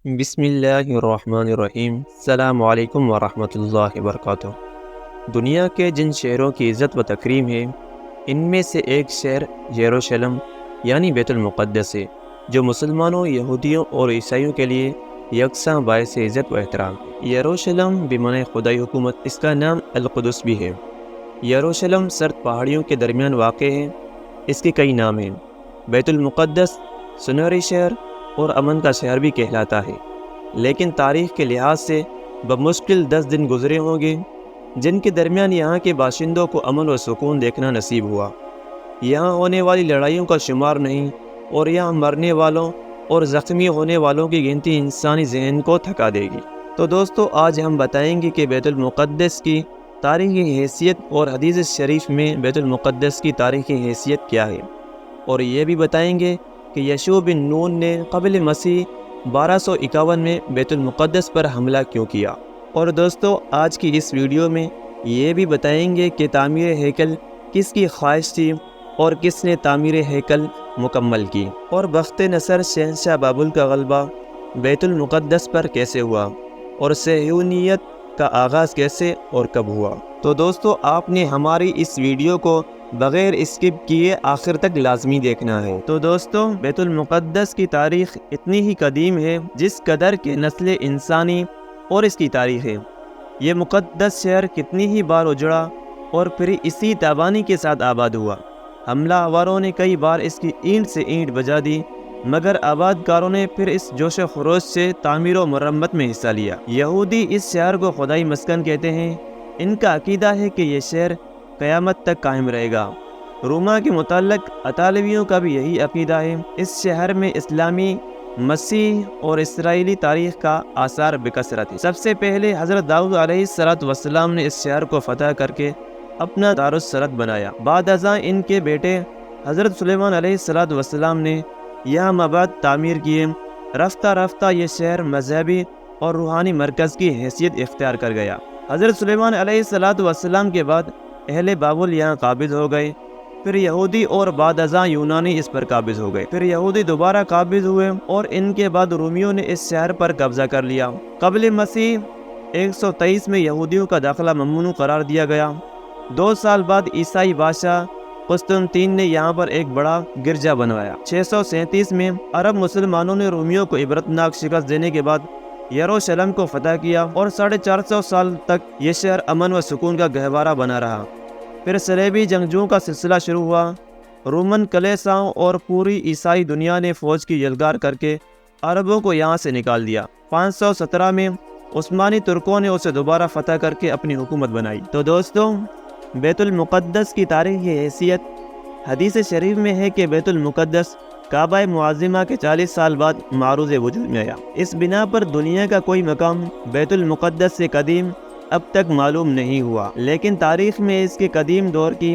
بسم اللہ الرحمن الرحیم۔ السلام علیکم ورحمۃ اللہ وبرکاتہ۔ دنیا کے جن شہروں کی عزت و تکریم ہے، ان میں سے ایک شہر یروشلم یعنی بیت المقدس ہے، جو مسلمانوں، یہودیوں اور عیسائیوں کے لیے یکساں باعث عزت و احترام ہے۔ یروشلم بمعنی خدائی حکومت، اس کا نام القدس بھی ہے۔ یروشلم سرد پہاڑیوں کے درمیان واقع ہے۔ اس کے کئی نام ہیں۔ بیت المقدس سنہری شہر اور امن کا شہر بھی کہلاتا ہے، لیکن تاریخ کے لحاظ سے بمشکل 10 دن گزرے ہوں گے جن کے درمیان یہاں کے باشندوں کو امن و سکون دیکھنا نصیب ہوا۔ یہاں ہونے والی لڑائیوں کا شمار نہیں، اور یہاں مرنے والوں اور زخمی ہونے والوں کی گنتی انسانی ذہن کو تھکا دے گی۔ تو دوستو، آج ہم بتائیں گے کہ بیت المقدس کی تاریخی حیثیت اور حدیث شریف میں بیت المقدس کی تاریخی حیثیت کیا ہے، اور یہ بھی بتائیں گے کہ یشوع بن نون نے قبل مسیح 1251 میں بیت المقدس پر حملہ کیوں کیا۔ اور دوستو، آج کی اس ویڈیو میں یہ بھی بتائیں گے کہ تعمیر ہیکل کس کی خواہش تھی اور کس نے تعمیر ہیکل مکمل کی، اور بخت نصر شہنشاہ بابل کا غلبہ بیت المقدس پر کیسے ہوا، اور صہیونیت کا آغاز کیسے اور کب ہوا۔ تو دوستو، آپ نے ہماری اس ویڈیو کو بغیر اسکپ کیے آخر تک لازمی دیکھنا ہے۔ تو دوستو، بیت المقدس کی تاریخ اتنی ہی قدیم ہے جس قدر کے نسل انسانی اور اس کی تاریخ ہے۔ یہ مقدس شہر کتنی ہی بار اجڑا اور پھر اسی تابانی کے ساتھ آباد ہوا۔ حملہ آوروں نے کئی بار اس کی اینٹ سے اینٹ بجا دی، مگر آباد کاروں نے پھر اس جوش و خروش سے تعمیر و مرمت میں حصہ لیا۔ یہودی اس شہر کو خدائی مسکن کہتے ہیں۔ ان کا عقیدہ ہے کہ یہ شہر قیامت تک قائم رہے گا۔ روما کے متعلق اطالویوں کا بھی یہی عقیدہ ہے۔ اس شہر میں اسلامی، مسیح اور اسرائیلی تاریخ کا آثار بکثرت ہے۔ سب سے پہلے حضرت داؤد علیہ السلام نے اس شہر کو فتح کر کے اپنا دارالسلط بنایا۔ بعد ازاں ان کے بیٹے حضرت سلیمان علیہ السلام نے یہاں مباد تعمیر کیے۔ رفتہ رفتہ یہ شہر مذہبی اور روحانی مرکز کی حیثیت اختیار کر گیا۔ حضرت سلیمان علیہ السلام کے بعد اہل بابل یہاں قابض ہو گئے، پھر یہودی اور بعد ازاں یونانی اس پر قابض ہو گئے، پھر یہودی دوبارہ قابض ہوئے اور ان کے بعد رومیوں نے اس شہر پر قبضہ کر لیا۔ قبل مسیح 123 میں یہودیوں کا داخلہ ممنوع قرار دیا گیا۔ 2 سال بعد عیسائی بادشاہ قسطنطین نے یہاں پر ایک بڑا گرجا بنوایا۔ 637 میں عرب مسلمانوں نے رومیوں کو عبرتناک شکست دینے کے بعد یروشلم کو فتح کیا، اور 450 سال تک یہ شہر امن و سکون کا گہوارہ بنا رہا۔ پھر صلیبی جنگجوؤں کا سلسلہ شروع ہوا۔ رومن کلیساؤں اور پوری عیسائی دنیا نے فوج کی یلغار کر کے عربوں کو یہاں سے نکال دیا۔ 517 میں عثمانی ترکوں نے اسے دوبارہ فتح کر کے اپنی حکومت بنائی۔ تو دوستو، بیت المقدس کی تاریخی حیثیت حدیث شریف میں ہے کہ بیت المقدس کعبہ معظمہ کے 40 سال بعد معروض وجود میں آیا۔ اس بنا پر دنیا کا کوئی مقام بیت المقدس سے قدیم اب تک معلوم نہیں ہوا، لیکن تاریخ میں اس کے قدیم دور کی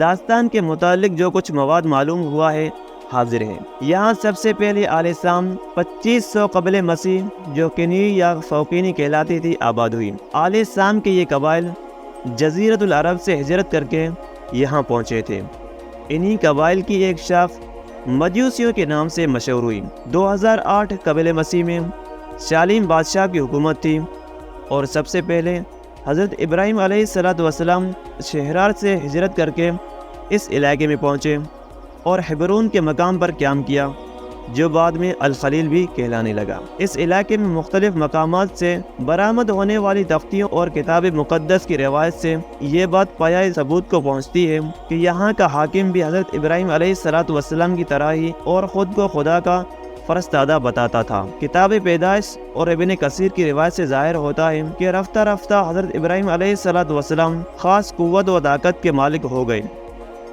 داستان کے متعلق جو کچھ مواد معلوم ہوا ہے حاضر ہے۔ یہاں سب سے پہلے آل سام 2500 قبل مسیح، جو کنی یا فوقینی کہلاتی تھی، آباد ہوئی۔ آل سام کے یہ قبائل جزیرۃ العرب سے ہجرت کر کے یہاں پہنچے تھے۔ انہی قبائل کی ایک شاخ مجوسیوں کے نام سے مشہور ہوئی۔ 2008 قبل مسیح میں شالیم بادشاہ کی حکومت تھی، اور سب سے پہلے حضرت ابراہیم علیہ السلام شہرار سے ہجرت کر کے اس علاقے میں پہنچے اور حبرون کے مقام پر قیام کیا، جو بعد میں الخلیل بھی کہلانے لگا۔ اس علاقے میں مختلف مقامات سے برآمد ہونے والی تختیوں اور کتاب مقدس کی روایت سے یہ بات پایہ ثبوت کو پہنچتی ہے کہ یہاں کا حاکم بھی حضرت ابراہیم علیہ السلام کی طرح ہی اور خود کو خدا کا فرستادہ بتاتا تھا۔ کتاب پیدائش اور ابن کثیر کی روایت سے ظاہر ہوتا ہے کہ رفتہ رفتہ حضرت ابراہیم علیہ السلام خاص قوت و طاقت کے مالک ہو گئے،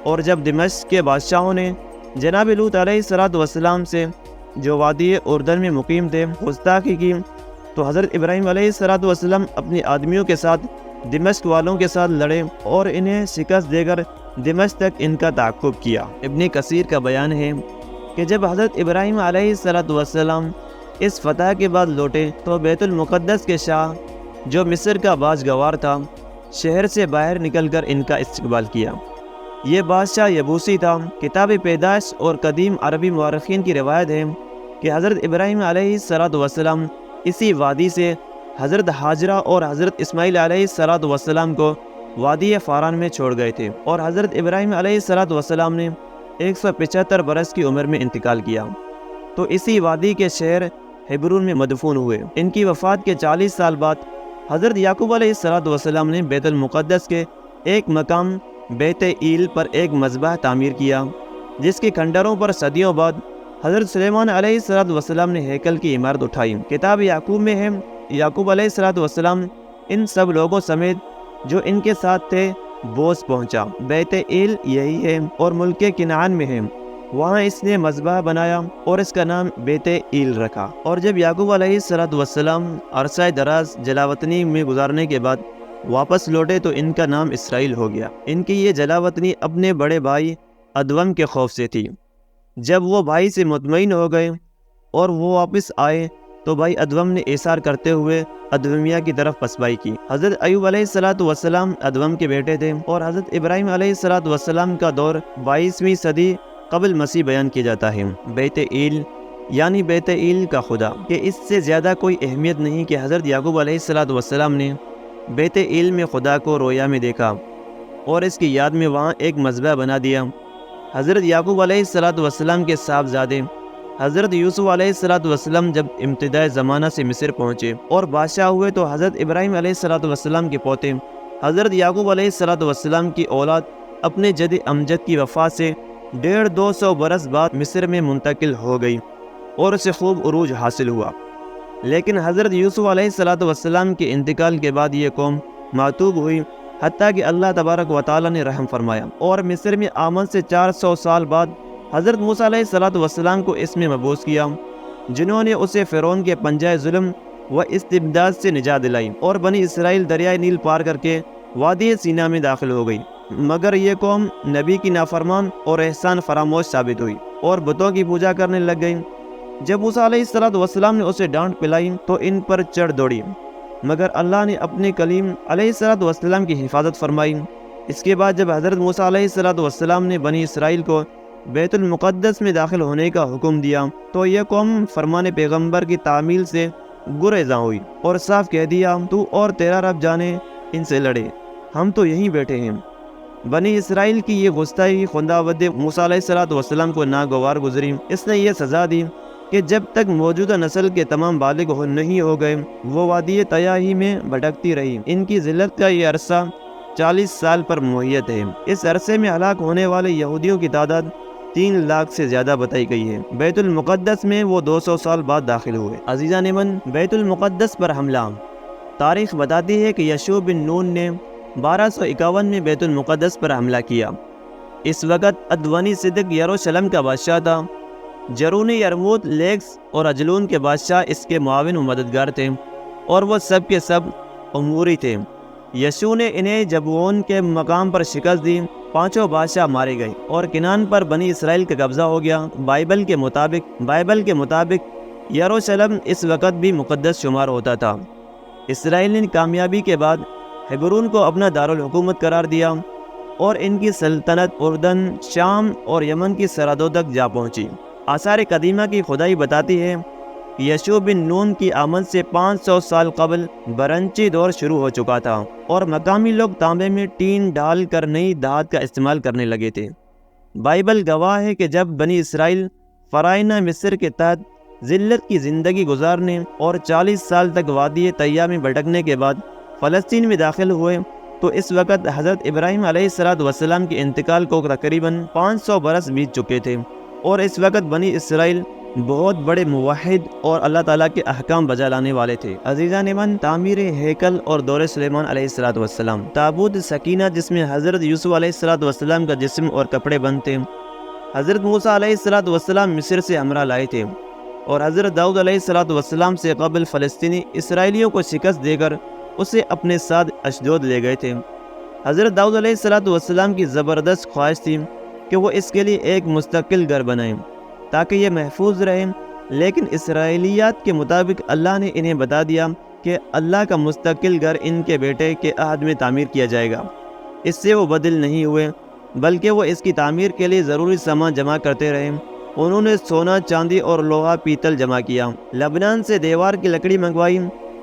اور جب دمشق کے بادشاہوں نے جناب لوط علیہ السلام سے، جو وادی اردن میں مقیم تھے، گستاخی کی، تو حضرت ابراہیم علیہ السلام اپنے آدمیوں کے ساتھ دمشق والوں کے ساتھ لڑے اور انہیں شکست دے کر دمشق تک ان کا تعاقب کیا۔ ابن کثیر کا بیان ہے کہ جب حضرت ابراہیم علیہ السلام اس فتح کے بعد لوٹے تو بیت المقدس کے شاہ، جو مصر کا باج گوار تھا، شہر سے باہر نکل کر ان کا استقبال کیا۔ یہ بادشاہ یبوسی تھا۔ کتاب پیدائش اور قدیم عربی مورخین کی روایت ہے کہ کہ حضرت ابراہیم علیہ السلام اسی وادی سے حضرت ہاجرہ اور حضرت اسماعیل علیہ السلام کو وادی فاران میں چھوڑ گئے تھے، اور حضرت ابراہیم علیہ السلام نے 175 برس کی عمر میں انتقال کیا تو اسی وادی کے شہر ہیبرون میں مدفون ہوئے۔ ان کی وفات کے 40 سال بعد حضرت یعقوب علیہ السلام نے بیت المقدس کے ایک مقام بیت ایل پر ایک مذبح تعمیر کیا، جس کے کھنڈروں پر صدیوں بعد حضرت سلیمان علیہ السلام نے ہیکل کی عمارت اٹھائی۔ کتاب یعقوب میں ہے، یعقوب علیہ السلام ان سب لوگوں سمیت جو ان کے ساتھ تھے بوس پہنچا۔ بیت ایل یہی ہے اور ملک کنعان میں ہے، وہاں اس نے مذبح بنایا اور اس کا نام بیت ایل رکھا۔ اور جب یعقوب علیہ السلام عرصہ دراز جلاوطنی میں گزارنے کے بعد واپس لوٹے تو ان کا نام اسرائیل ہو گیا۔ ان کی یہ جلاوطنی اپنے بڑے بھائی ادوم کے خوف سے تھی۔ جب وہ بھائی سے مطمئن ہو گئے اور وہ واپس آئے تو بھائی ادوم نے ایثار کرتے ہوئے ادومیہ کی طرف پسبائی کی۔ حضرت ایوب علیہ السلام ادوم کے بیٹے تھے، اور حضرت ابراہیم علیہ السلام کا دور 22ویں صدی قبل مسیح بیان کیا جاتا ہے۔ بیت ایل یعنی بیت ایل کا خدا، کہ اس سے زیادہ کوئی اہمیت نہیں کہ حضرت یعقوب علیہ السلام نے بیت ایل میں خدا کو رویا میں دیکھا اور اس کی یاد میں وہاں ایک مذبح بنا دیا۔ حضرت یعقوب علیہ السلام کے صاحبزادے حضرت یوسف علیہ السلام جب ابتدائے زمانہ سے مصر پہنچے اور بادشاہ ہوئے تو حضرت ابراہیم علیہ السلام کے پوتے حضرت یعقوب علیہ السلام کی اولاد اپنے جد امجد کی وفات سے 150 برس بعد مصر میں منتقل ہو گئی اور اسے خوب عروج حاصل ہوا۔ لیکن حضرت یوسف علیہ السلام کے انتقال کے بعد یہ قوم معتوب ہوئی، حتیٰ کہ اللہ تبارک و تعالیٰ نے رحم فرمایا، اور مصر میں آمد سے 400 سال بعد حضرت موسیٰ علیہ السلام کو اس میں مبعوث کیا، جنہوں نے اسے فرعون کے پنجہ ظلم و استبداد سے نجات دلائی، اور بنی اسرائیل دریائے نیل پار کر کے وادی سینا میں داخل ہو گئی۔ مگر یہ قوم نبی کی نافرمان اور احسان فراموش ثابت ہوئی اور بتوں کی پوجا کرنے لگ گئی۔ جب موسیٰ علیہ السلام نے اسے ڈانٹ پلائی تو ان پر چڑھ دوڑی، مگر اللہ نے اپنے کلیم علیہ السلام کی حفاظت فرمائی۔ اس کے بعد جب حضرت موسیٰ علیہ السلام نے بنی اسرائیل کو بیت المقدس میں داخل ہونے کا حکم دیا تو یہ قوم فرمان پیغمبر کی تعمیل سے گریزاں ہوئی اور صاف کہہ دیا، تو اور تیرا رب جانے ان سے لڑے، ہم تو یہیں بیٹھے ہیں۔ بنی اسرائیل کی یہ گستاخی خداوند موسیٰ علیہ السلام کو ناگوار گزری۔ اس نے یہ سزا دی کہ جب تک موجودہ نسل کے تمام بالغ نہیں ہو گئے وہ وادی طیٰ ہی میں بھٹکتی رہی۔ ان کی ذلت کا یہ عرصہ 40 سال پر محیط ہے۔ اس عرصے میں ہلاک ہونے والے یہودیوں کی تعداد 3 لاکھ سے زیادہ بتائی گئی ہے۔ بیت المقدس میں وہ 200 سال بعد داخل ہوئے۔ عزیزان من، بیت المقدس پر حملہ۔ تاریخ بتاتی ہے کہ یشوع بن نون نے 1251 میں بیت المقدس پر حملہ کیا۔ اس وقت ادونی صدق یروشلم کا بادشاہ تھا۔ جرونی، یرموت، لیکس اور اجلون کے بادشاہ اس کے معاون و مددگار تھے، اور وہ سب کے سب اموری تھے۔ یشوع نے انہیں جبوون کے مقام پر شکست دی، 5 بادشاہ مارے گئے اور کنعان پر بنی اسرائیل کا قبضہ ہو گیا۔ بائبل کے مطابق یروشلم اس وقت بھی مقدس شمار ہوتا تھا۔ اسرائیل نے کامیابی کے بعد ہیبرون کو اپنا دارالحکومت قرار دیا اور ان کی سلطنت اردن، شام اور یمن کی سرحدوں تک جا پہنچی۔ آثار قدیمہ کی کھدائی بتاتی ہے کہ یشوع بن نون کی آمد سے 500 سال قبل برنچی دور شروع ہو چکا تھا اور مقامی لوگ تانبے میں ٹین ڈال کر نئی دھات کا استعمال کرنے لگے تھے۔ بائبل گواہ ہے کہ جب بنی اسرائیل فرائنہ مصر کے تحت ذلت کی زندگی گزارنے اور 40 سال تک وادی طیٰ میں بھٹکنے کے بعد فلسطین میں داخل ہوئے تو اس وقت حضرت ابراہیم علیہ السلام کے انتقال کو تقریباً 500 برس بیت چکے تھے، اور اس وقت بنی اسرائیل بہت بڑے موحد اور اللہ تعالیٰ کے احکام بجا لانے والے تھے۔ عزیزان من، تعمیر ہیکل اور دور سلیمان علیہ السلام، تابوت سکینہ جس میں حضرت یوسف علیہ السلام کا جسم اور کپڑے بند تھے، حضرت موسیٰ علیہ السلام مصر سے ہمراہ لائے تھے، اور حضرت داؤد علیہ السلام سے قبل فلسطینی اسرائیلیوں کو شکست دے کر اسے اپنے ساتھ اشدود لے گئے تھے۔ حضرت داؤد علیہ السلام کی زبردست خواہش تھی کہ وہ اس کے لیے ایک مستقل گھر بنائیں تاکہ یہ محفوظ رہے، لیکن اسرائیلیات کے مطابق اللہ نے انہیں بتا دیا کہ اللہ کا مستقل گھر ان کے بیٹے کے عہد میں تعمیر کیا جائے گا۔ اس سے وہ بدل نہیں ہوئے، بلکہ وہ اس کی تعمیر کے لیے ضروری سامان جمع کرتے رہے۔ انہوں نے سونا، چاندی اور لوہا پیتل جمع کیا، لبنان سے دیوار کی لکڑی منگوائی،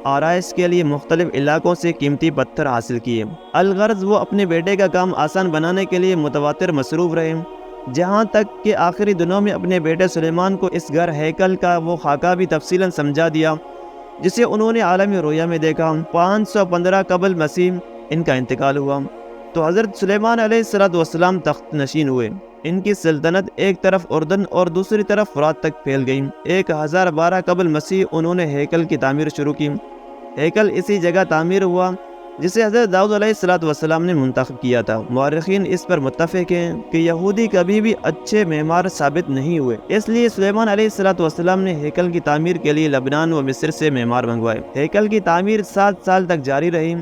آرائش کے لیے مختلف علاقوں سے قیمتی پتھر حاصل کیے۔ الغرض وہ اپنے بیٹے کا کام آسان بنانے کے لیے متواتر مصروف رہے، جہاں تک کہ آخری دنوں میں اپنے بیٹے سلیمان کو اس گھر ہیکل کا وہ خاکہ بھی تفصیلاً سمجھا دیا جسے انہوں نے عالمی رویا میں دیکھا۔ 515 قبل مسیح ان کا انتقال ہوا تو حضرت سلیمان علیہ السلام تخت نشین ہوئے۔ ان کی سلطنت ایک طرف اردن اور دوسری طرف فرات تک پھیل گئی۔ 1012 قبل مسیح انہوں نے ہیکل کی تعمیر شروع کی۔ ہیکل اسی جگہ تعمیر ہوا جسے حضرت داؤد علیہ السلام نے منتخب کیا تھا۔ مورخین اس پر متفق ہیں کہ یہودی کبھی بھی اچھے معمار ثابت نہیں ہوئے، اس لیے سلیمان علیہ السلام نے ہیکل کی تعمیر کے لیے لبنان و مصر سے معمار منگوائے۔ ہیکل کی تعمیر 7 سال تک جاری رہی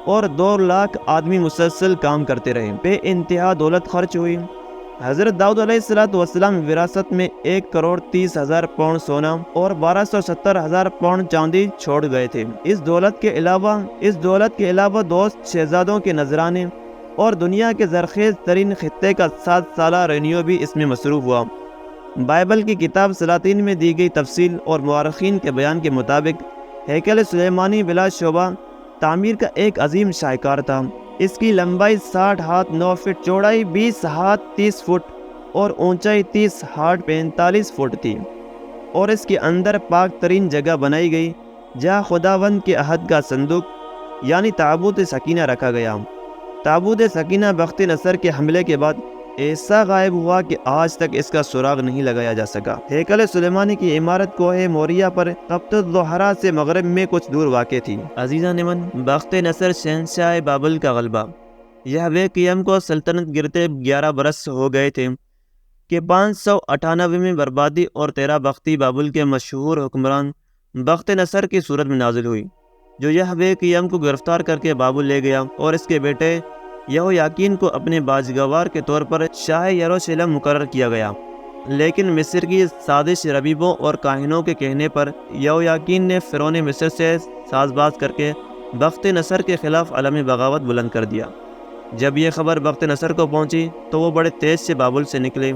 اور 2 لاکھ آدمی مسلسل کام کرتے رہے۔ بے انتہا دولت خرچ ہوئی۔ حضرت داؤد علیہ السلام وراثت میں 1,30,000 پاؤنڈ سونا اور 12,70,000 پاؤنڈ چاندی چھوڑ گئے تھے۔ اس دولت کے علاوہ 2 شہزادوں کے نذرانے اور دنیا کے زرخیز ترین خطے کا 7 سالہ رینیو بھی اس میں مصروف ہوا۔ بائبل کی کتاب سلاطین میں دی گئی تفصیل اور مورخین کے بیان کے مطابق ہیکل سلیمانی بلا شبہ تعمیر کا ایک عظیم شاہکار تھا۔ اس کی لمبائی 60 ہاتھ 9 فٹ، چوڑائی 20 ہاتھ 30 فٹ اور اونچائی 30 ہاتھ 45 فٹ تھی، اور اس کے اندر پاک ترین جگہ بنائی گئی جہاں خداوند کے عہد کا صندوق یعنی تابوت سکینہ رکھا گیا۔ تابوت سکینہ بخت نصر کے حملے کے بعد ایسا غائب ہوا کہ آج تک اس کا سراغ نہیں لگایا جا سکا۔ ہیکل سلیمانی کی عمارت کوہ موریہ پر قبۃ الظہرا سے مغرب میں کچھ دور واقع تھی۔ عزیزان من، بخت نصر شہنشاہ بابل کا غلبہ۔ یہوہ قیم کو سلطنت گرتے 11 برس ہو گئے تھے کہ 598 میں بربادی اور 13 بختی بابل کے مشہور حکمران بخت نصر کی صورت میں نازل ہوئی، جو یہوہ قیم کو گرفتار کر کے بابل لے گیا اور اس کے بیٹے یہویاکین کو اپنے باجگوار کے طور پر شاہ یروشلم مقرر کیا گیا۔ لیکن مصر کی سازش ربیبوں اور کاہنوں کے کہنے پر یہویاکین نے فرعون مصر سے ساز باز کر کے بخت نصر کے خلاف علم بغاوت بلند کر دیا۔ جب یہ خبر بخت نصر کو پہنچی تو وہ بڑے تیز سے بابل سے نکلے۔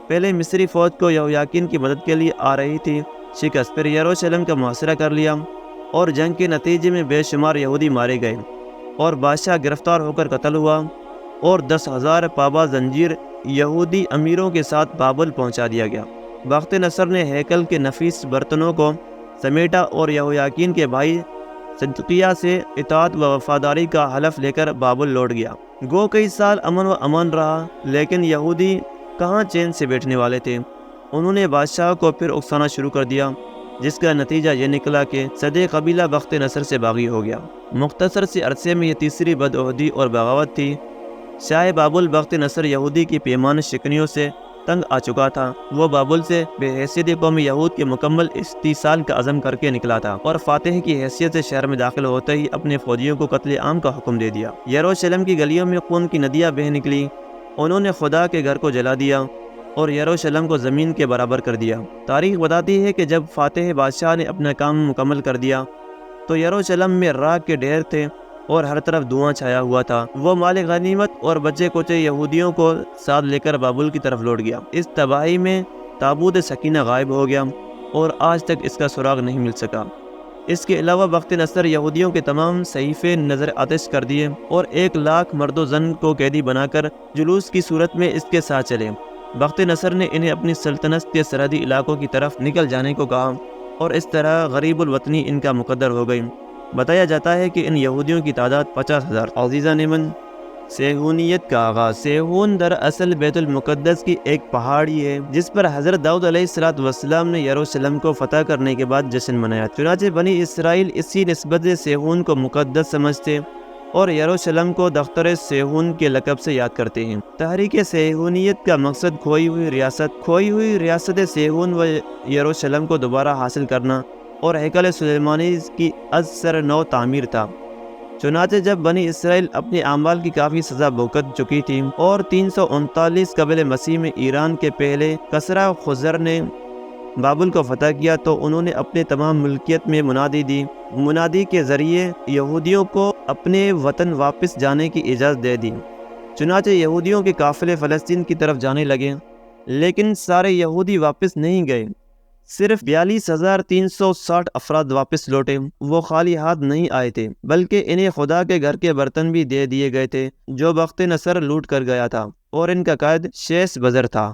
پہلے مصری فوج کو یہویاکین کی مدد کے لیے آ رہی تھی شکست، پھر یروشلم کا محاصرہ کر لیا اور جنگ کے نتیجے میں بے شمار یہودی مارے گئے اور بادشاہ گرفتار ہو کر قتل ہوا، اور 10,000 پابہ زنجیر یہودی امیروں کے ساتھ بابل پہنچا دیا گیا۔ بخت نصر نے ہیکل کے نفیس برتنوں کو سمیٹا اور یہویاکین کے بھائی صدقیہ سے اطاعت و وفاداری کا حلف لے کر بابل لوٹ گیا۔ گو کئی سال امن و امان رہا، لیکن یہودی کہاں چین سے بیٹھنے والے تھے۔ انہوں نے بادشاہ کو پھر اکسانا شروع کر دیا، جس کا نتیجہ یہ نکلا کہ صدِ قبیلہ بخت نصر سے باغی ہو گیا۔ مختصر سے عرصے میں یہ تیسری بدعہدی اور بغاوت تھی۔ شاہ بابل بخت نصر یہودی کی پیمان شکنیوں سے تنگ آ چکا تھا۔ وہ بابل سے بے حیثیت قوم یہود کے مکمل استیصال کا عزم کر کے نکلا تھا اور فاتح کی حیثیت سے شہر میں داخل ہوتے ہی اپنے فوجیوں کو قتل عام کا حکم دے دیا۔ یروشلم کی گلیوں میں خون کی ندیاں بہہ نکلی۔ انہوں نے خدا کے گھر کو جلا دیا اور یروشلم کو زمین کے برابر کر دیا۔ تاریخ بتاتی ہے کہ جب فاتح بادشاہ نے اپنا کام مکمل کر دیا تو یروشلم میں راکھ کے ڈھیر تھے اور ہر طرف دھواں چھایا ہوا تھا۔ وہ مال غنیمت اور بچے کوچے یہودیوں کو ساتھ لے کر بابل کی طرف لوٹ گیا۔ اس تباہی میں تابوت سکینہ غائب ہو گیا اور آج تک اس کا سراغ نہیں مل سکا۔ اس کے علاوہ بخت نصر یہودیوں کے تمام صحیفے نظر آتش کر دیے اور 1,00,000 مرد و زن کو قیدی بنا کر جلوس کی صورت میں اس کے ساتھ چلے۔ بخت نصر نے انہیں اپنی سلطنت کے سرحدی علاقوں کی طرف نکل جانے کو کہا اور اس طرح غریب الوطنی ان کا مقدر ہو گئی۔ بتایا جاتا ہے کہ ان یہودیوں کی تعداد 50,000۔ عزیزان من، سیہونیت کا آغاز۔ سیہون دراصل بیت المقدس کی ایک پہاڑی ہے جس پر حضرت داؤد علیہ السلام نے یروشلم کو فتح کرنے کے بعد جشن منایا۔ چنانچہ بنی اسرائیل اسی نسبت سے سیہون کو مقدس سمجھتے اور یروشلم کو دختر سیہون کے لقب سے یاد کرتے ہیں۔ تحریک سیہونیت کا مقصد کھوئی ہوئی ریاست سیہون و یروشلم کو دوبارہ حاصل کرنا اور ہیکل سلیمانی کی از سر نو تعمیر تھا۔ چنانچہ جب بنی اسرائیل اپنے اعمال کی کافی سزا بھگت چکی تھی اور 339 قبل مسیح میں ایران کے پہلے کسریٰ خضر نے بابل کو فتح کیا تو انہوں نے اپنے تمام ملکیت میں منادی دی۔ منادی کے ذریعے یہودیوں کو اپنے وطن واپس جانے کی اجازت دے دی۔ چنانچہ یہودیوں کے قافلے فلسطین کی طرف جانے لگے، لیکن سارے یہودی واپس نہیں گئے، صرف 42,360 افراد واپس لوٹے۔ وہ خالی ہاتھ نہیں آئے تھے، بلکہ انہیں خدا کے گھر کے برتن بھی دے دیے گئے تھے جو بخت نصر لوٹ کر گیا تھا، اور ان کا قائد شیش بزر تھا۔